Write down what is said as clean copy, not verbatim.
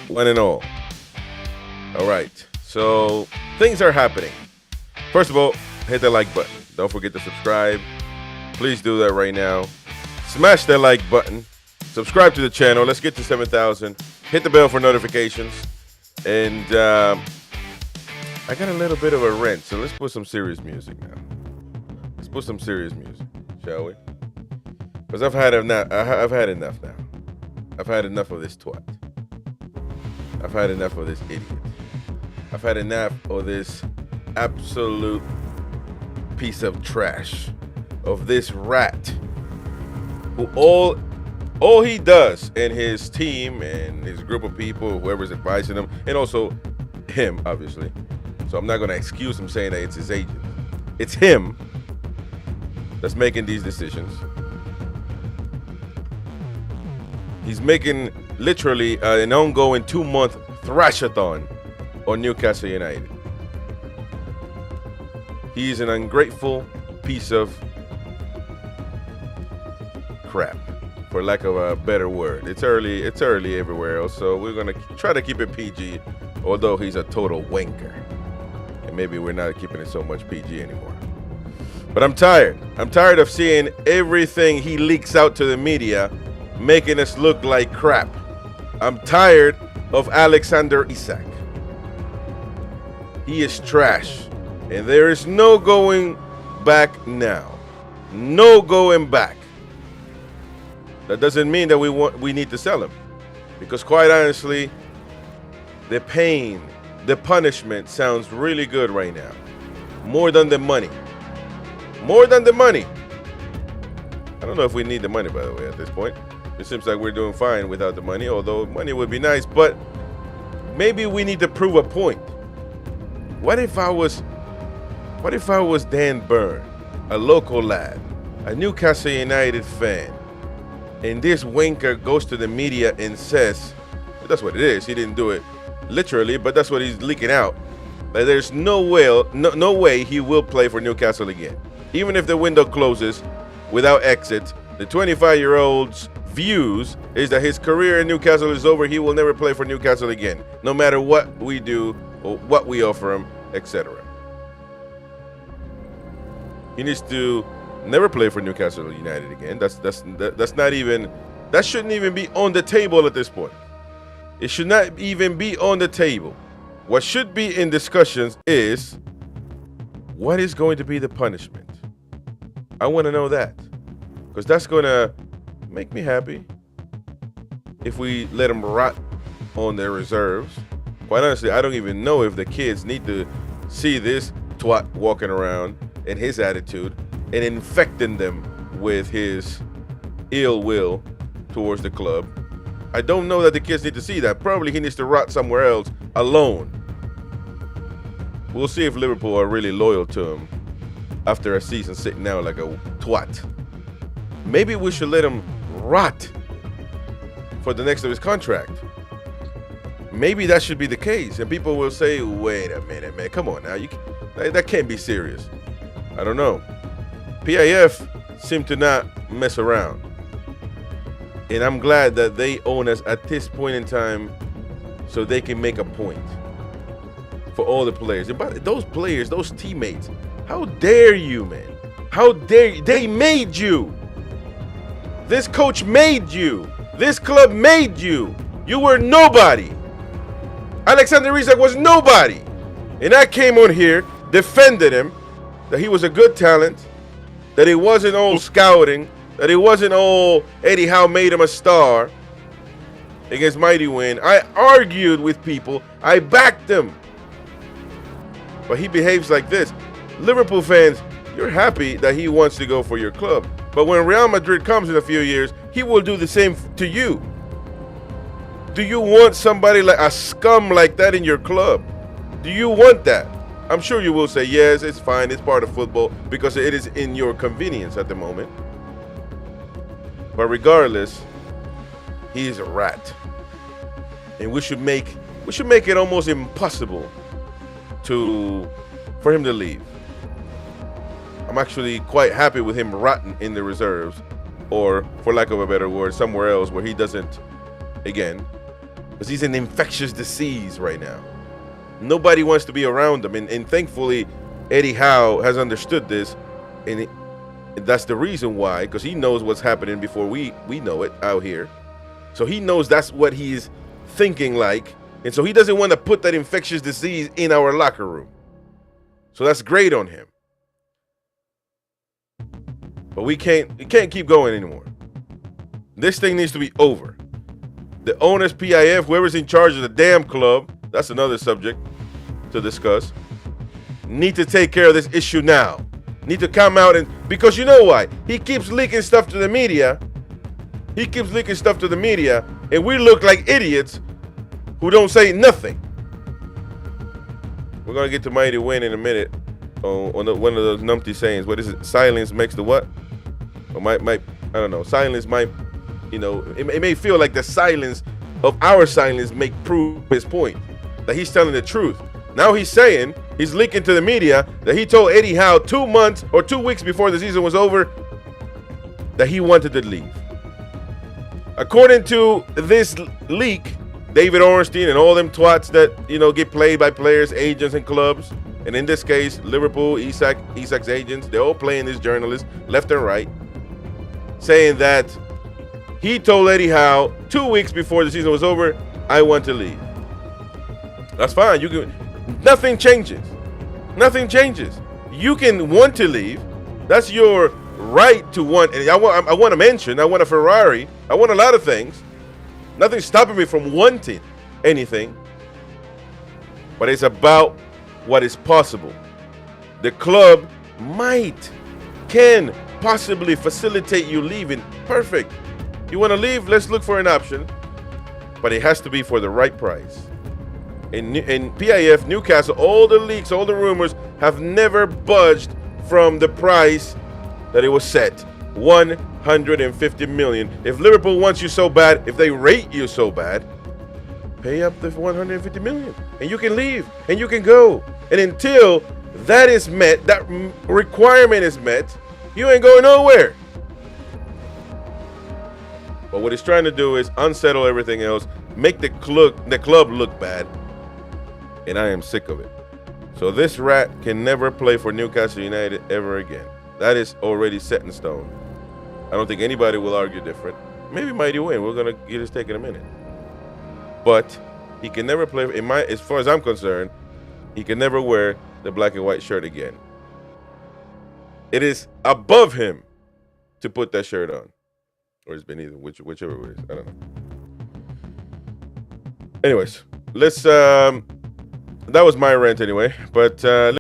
one and all. All right, so things are happening. First of all, hit the like button. Don't forget to subscribe. Please do that right now. Smash that like button. Subscribe to the channel. Let's get to 7,000. Hit the bell for notifications. And I got a little bit of a rant, so let's put some serious music now. Let's put some serious music, shall we? Because I've had enough now. I've had enough of this twat. I've had enough of this idiot. I've had enough of this absolute piece of trash, of this rat, who all he does and his team and his group of people, whoever's advising him, and also him, obviously. So I'm not going to excuse him saying that it's his agent. It's him that's making these decisions. He's making literally an ongoing 2-month thrashathon on Newcastle United. He's an ungrateful piece of crap, for lack of a better word. It's early everywhere else, so we're gonna try to keep it PG, although he's a total wanker. And maybe we're not keeping it so much PG anymore. But I'm tired. I'm tired of seeing everything he leaks out to the media making us look like crap. I'm tired of Alexander Isak. He is trash, and there is no going back now. No going back. That doesn't mean that we need to sell him, because quite honestly, the pain, the punishment sounds really good right now. More than the money. More than the money. I don't know if we need the money, by the way, at this point. It seems like we're doing fine without the money, although money would be nice, but maybe we need to prove a point. What if I was Dan Byrne, a local lad, a Newcastle United fan, and this wanker goes to the media and says, that's what it is, he didn't do it literally, but that's what he's leaking out, that there's no way he will play for Newcastle again. Even if the window closes without exit, the 25-year-old's views is that his career in Newcastle is over. He will never play for Newcastle again, no matter what we do or what we offer him, etc. He needs to never play for Newcastle United again. That's not even, that shouldn't even be on the table at this point. It should not even be on the table. What should be in discussions is, what is going to be the punishment? I want to know that, because that's going to make me happy if we let him rot on their reserves. Quite honestly, I don't even know if the kids need to see this twat walking around and his attitude and infecting them with his ill will towards the club. I don't know that the kids need to see that. Probably he needs to rot somewhere else alone. We'll see if Liverpool are really loyal to him after a season sitting out like a twat. Maybe we should let him rot for the next of his contract. Maybe that should be the case, and people will say, wait a minute, man, come on now, that can't be serious. I don't know. PIF seem to not mess around, and I'm glad that they own us at this point in time so they can make a point for all the players. And by those players, those teammates, how dare you, man? How dare you? They made you. This coach made you. This club made you. You were nobody. Alexander Isak was nobody. And I came on here, defended him, that he was a good talent, that it wasn't all scouting, that it wasn't all Eddie Howe made him a star against Mighty Win. I argued with people. I backed him. But he behaves like this. Liverpool fans, you're happy that he wants to go for your club. But when Real Madrid comes in a few years, he will do the same to you. Do you want somebody like a scum like that in your club? Do you want that? I'm sure you will say, yes, it's fine, it's part of football, because it is in your convenience at the moment. But regardless, he is a rat. And we should make it almost impossible for him to leave. I'm actually quite happy with him rotting in the reserves, or for lack of a better word, somewhere else where he doesn't, again, because he's an infectious disease right now. Nobody wants to be around him, and thankfully, Eddie Howe has understood this, and that's the reason why, because he knows what's happening before we know it out here. So he knows that's what he's thinking like, and so he doesn't want to put that infectious disease in our locker room. So that's great on him. But we can't keep going anymore. This thing needs to be over. The owners, PIF, whoever's in charge of the damn club, that's another subject to discuss, need to take care of this issue now. Need to come out because you know why? He keeps leaking stuff to the media. And we look like idiots who don't say nothing. We're going to get to Mighty Win in a minute on one of those numpty sayings. What is it? Silence makes the what? Or I don't know. Silence might, it may feel like the silence of our silence may prove his point, that he's telling the truth. Now he's saying, he's leaking to the media that he told Eddie Howe 2 months or 2 weeks before the season was over that he wanted to leave. According to this leak, David Ornstein and all them twats that, get played by players, agents, and clubs, and in this case, Liverpool, Isak's agents, they're all playing this journalist left and right, saying that he told Eddie Howe 2 weeks before the season was over, I want to leave. That's fine. Nothing changes. You can want to leave. That's your right to want. And I want a mansion. I want a Ferrari. I want a lot of things. Nothing's stopping me from wanting anything. But it's about what is possible. The club can possibly facilitate you leaving. Perfect. You want to leave? Let's look for an option. But it has to be for the right price. In PIF, Newcastle, all the leaks, all the rumors have never budged from the price that it was set. 150 million. If Liverpool wants you so bad, if they rate you so bad, pay up the 150 million. And you can leave. And you can go. And until that is met, that requirement is met, you ain't going nowhere. But what he's trying to do is unsettle everything else, make the club look bad. And I am sick of it. So this rat can never play for Newcastle United ever again. That is already set in stone. I don't think anybody will argue different. Maybe Mighty Win. We're going to get his take in a minute. But he can never play, as far as I'm concerned, he can never wear the black and white shirt again. It is above him to put that shirt on. Or it's been either, whichever it is. I don't know. Anyways, let's... that was my rant anyway, but